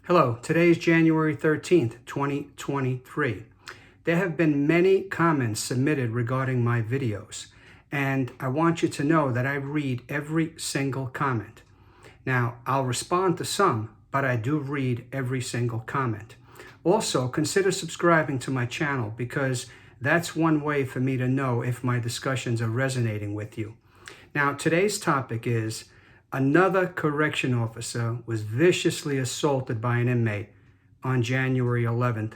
Hello, today is January 13th, 2023. There have been many comments submitted regarding my videos, and I want you to know that I read every single comment. Now, I'll respond to some, but I do read every single comment. Also, consider subscribing to my channel because that's one way for me to know if my discussions are resonating with you. Now, today's topic is another correction officer was viciously assaulted by an inmate on January 11th,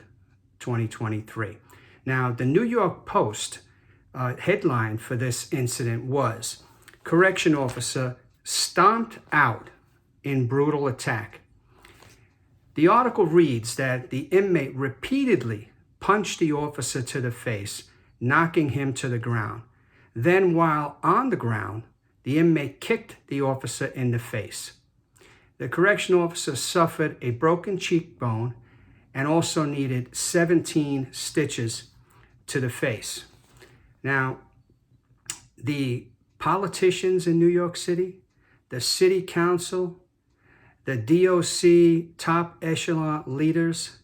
2023. Now, the New York Post headline for this incident was, "Correction officer stomped out in brutal attack." The article reads that the inmate repeatedly punched the officer to the face, knocking him to the ground. Then, while on the ground, the inmate kicked the officer in the face. The correction officer suffered a broken cheekbone and also needed 17 stitches to the face. Now, the politicians in New York City, the city council, the DOC top echelon leaders,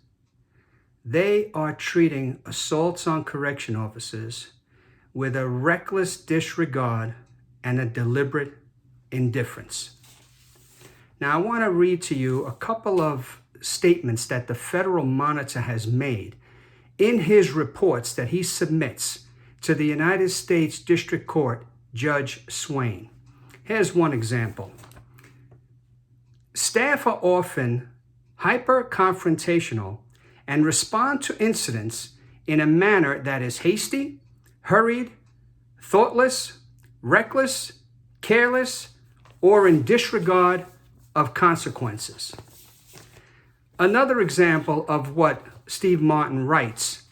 they are treating assaults on correction officers with a reckless disregard and a deliberate indifference. Now, I want to read to you a couple of statements that the federal monitor has made in his reports that he submits to the United States District Court Judge Swain. Here's one example. Staff are often hyper-confrontational and respond to incidents in a manner that is hasty, hurried, thoughtless, reckless, careless, or in disregard of consequences. Another example of what Steve Martin writes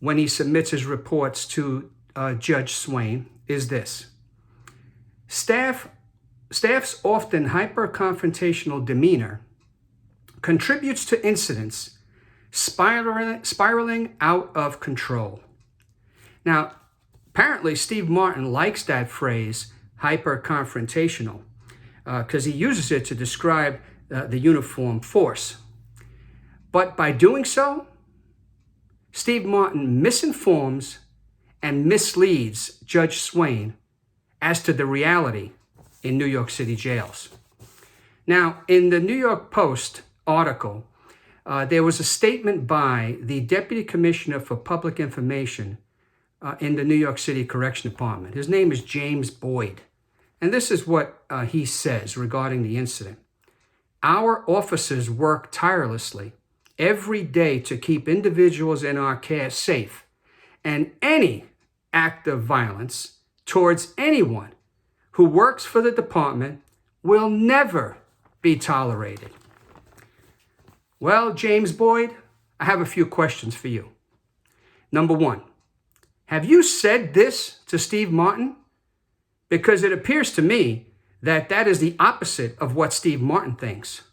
when he submits his reports to Judge Swain is this. Staff's often hyper-confrontational demeanor contributes to incidents spiraling out of control. Now, apparently, Steve Martin likes that phrase, hyper-confrontational, because he uses it to describe the uniformed force. But by doing so, Steve Martin misinforms and misleads Judge Swain as to the reality in New York City jails. Now, in the New York Post article, there was a statement by the Deputy Commissioner for Public Information in the New York City Correction Department. His name is James Boyd. And this is what he says regarding the incident. "Our officers work tirelessly every day to keep individuals in our care safe, and any act of violence towards anyone who works for the department will never be tolerated." Well, James Boyd, I have a few questions for you. Number one, have you said this to Steve Martin? Because it appears to me that that is the opposite of what Steve Martin thinks.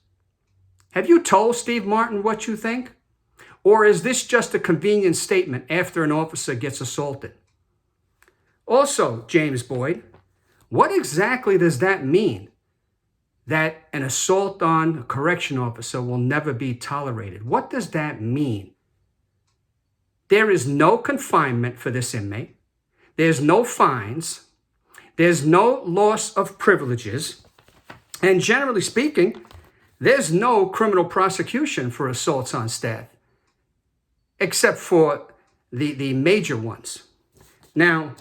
Have you told Steve Martin what you think? Or is this just a convenient statement after an officer gets assaulted? Also, James Boyd, what exactly does that mean? That an assault on a correction officer will never be tolerated. What does that mean? There is no confinement for this inmate. There's no fines. There's no loss of privileges. And generally speaking, there's no criminal prosecution for assaults on staff, except for the major ones. Now,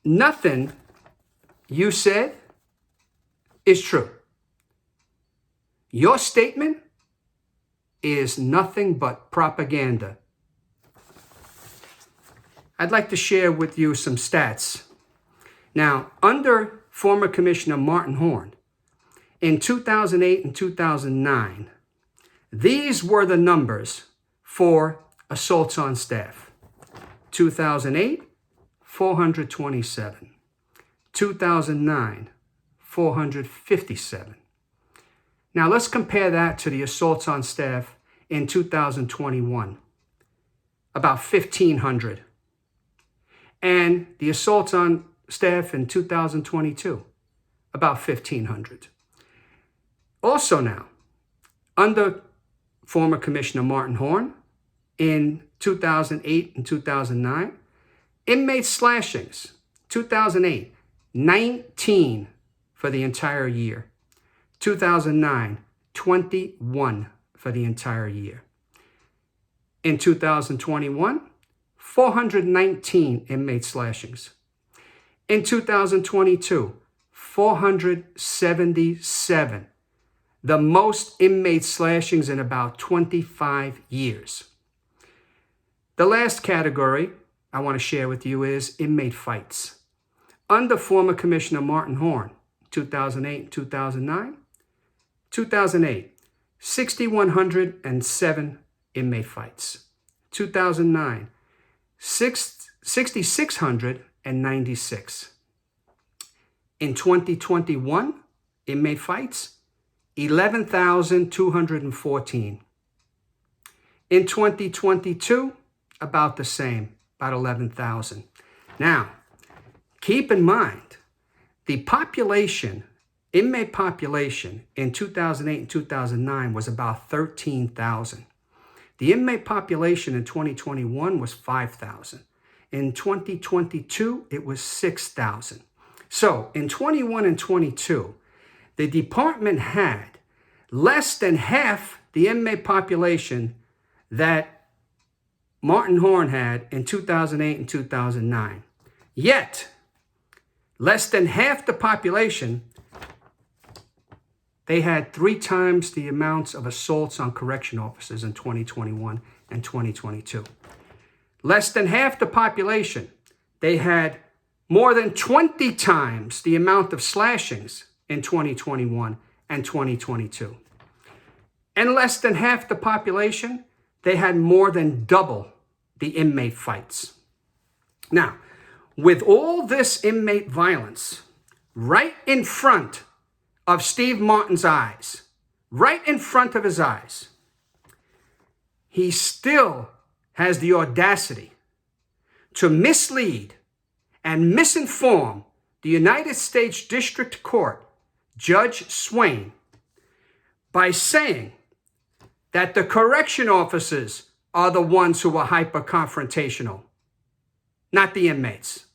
nothing you said is true. Your statement is nothing but propaganda. I'd like to share with you some stats. Now, under former Commissioner Martin Horn, in 2008 and 2009, these were the numbers for assaults on staff. 2008, 427. 2009, 457. Now, let's compare that to the assaults on staff in 2021, about 1,500. And the assaults on staff in 2022, about 1,500. Also now, under former Commissioner Martin Horn, in 2008 and 2009, inmate slashings, 2008, 19 for the entire year. 2009, 21 for the entire year. In 2021, 419 inmate slashings. In 2022, 477, the most inmate slashings in about 25 years. The last category I want to share with you is inmate fights. Under former Commissioner Martin Horn, 2008, 2009, 2008, 6,107 inmate fights. 2009, 6,696. In 2021, inmate fights, 11,214. In 2022, about the same, about 11,000. Now, keep in mind, the population, inmate population in 2008 and 2009 was about 13,000. The inmate population in 2021 was 5,000. In 2022, it was 6,000. So in 21 and 22, the department had less than half the inmate population that Martin Horn had in 2008 and 2009. Yet, less than half the population, they had 3 times the amounts of assaults on correction officers in 2021 and 2022. Less than half the population, they had more than 20 times the amount of slashings in 2021 and 2022. And less than half the population, they had more than double the inmate fights. Now, with all this inmate violence right in front of Steve Martin's eyes, right in front of his eyes, he still has the audacity to mislead and misinform the United States District Court Judge Swain by saying that the correction officers are the ones who are hyper-confrontational, not the inmates.